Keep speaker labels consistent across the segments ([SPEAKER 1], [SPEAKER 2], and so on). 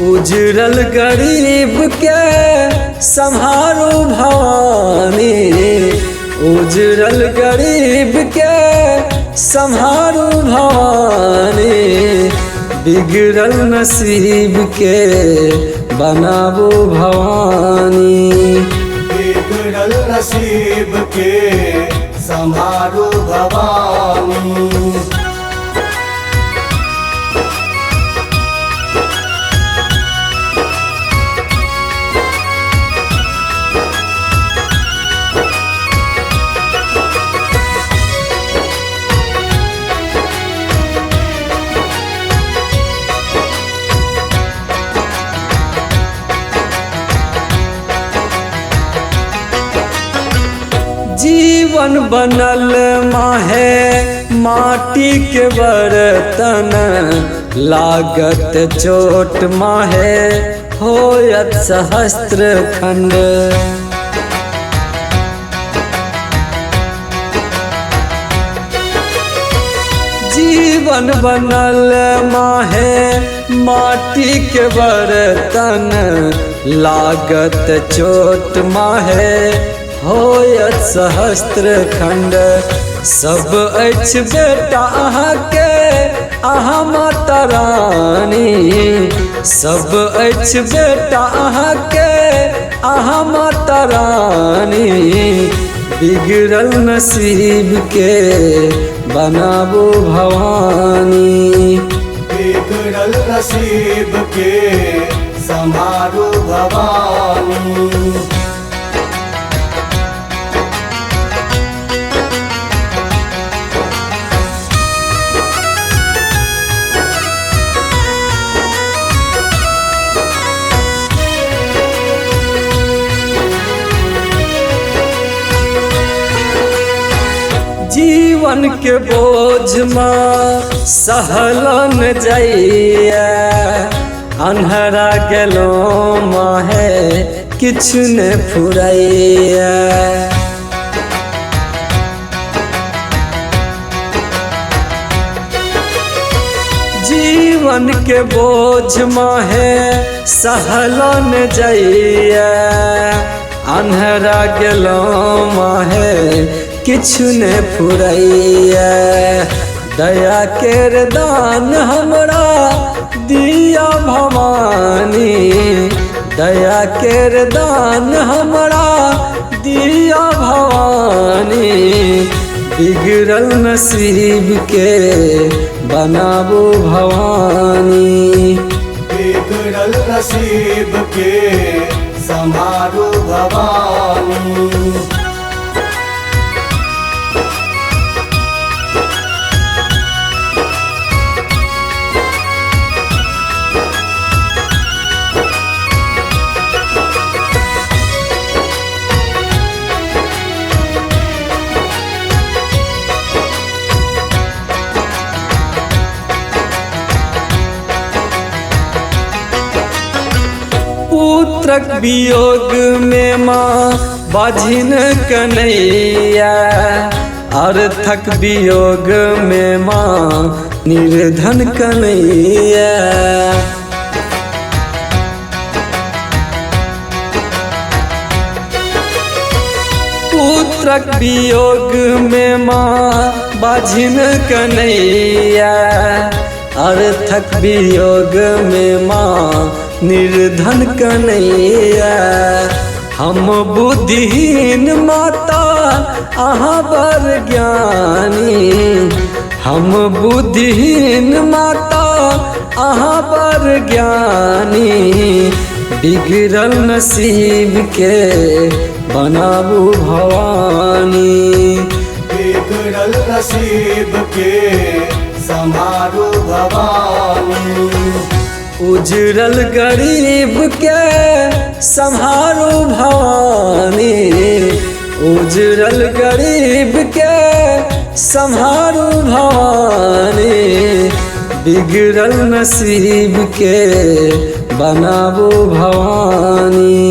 [SPEAKER 1] उजरल गरीब के संहारो भवानी, उजरल गरीब के संहारो भवानी, बिगड़ल नसीब के बनाबो भवानी,
[SPEAKER 2] बिगड़ल नसीब के संहारो भवानी।
[SPEAKER 1] जीवन बनल माहे माटी के बर्तन, लागत चोट माहे होयत सहस्त्र खंड। जीवन बनल माहे माटी के बर्तन, लागत चोट माहे होयत सहस्त्र खंड। सब अछि बेटा अहाँके अहाँ माता रानी, सब अछि बेटा अहाँके अहाँ माता रानी, बिगड़ल नसीब के बनाबो भवानी,
[SPEAKER 2] बिगड़ल नसीब के संहारो भवानी।
[SPEAKER 1] जीवन के बोझ में सहलन जाइया, अन्हरा गेलो माहे किछु ने फुराइया। जीवन के बोझ माहे सहलन जाइया, अन्हरा गेलो माहे किछु ने फुराइया। दया केर दान हमरा दिया भवानी, दया केर दान हमरा दिया भवानी, बिगड़ल नसीब के बनाबो भवानी,
[SPEAKER 2] बिगड़ल नसीब के संहारो भवानी।
[SPEAKER 1] पुत्रक वियोग में माँ बाझिन कन्हैया, अर्थक वियोग में माँ निर्धन कन्हैया। पुत्रक वियोग में माँ बाझिन कन्हैया, अर्थक वियोग में माँ निर्धन कन्हैया। हम बुद्धिहीन माता अहाँ बर ज्ञानी, हम बुद्धिहीन माता अहाँ बर ज्ञानी, बिगड़ल नसीब के बनाबो भवानी,
[SPEAKER 2] बिगड़ल नसीब के संहारो भवानी।
[SPEAKER 1] उजरल गरीब के संहारो भवानी, उजरल गरीब के संहारो भवानी, बिगड़ल नसीब के बनाबो भवानी,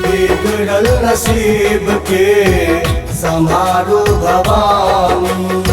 [SPEAKER 2] बिगड़ल नसीब के संहारो भवानी।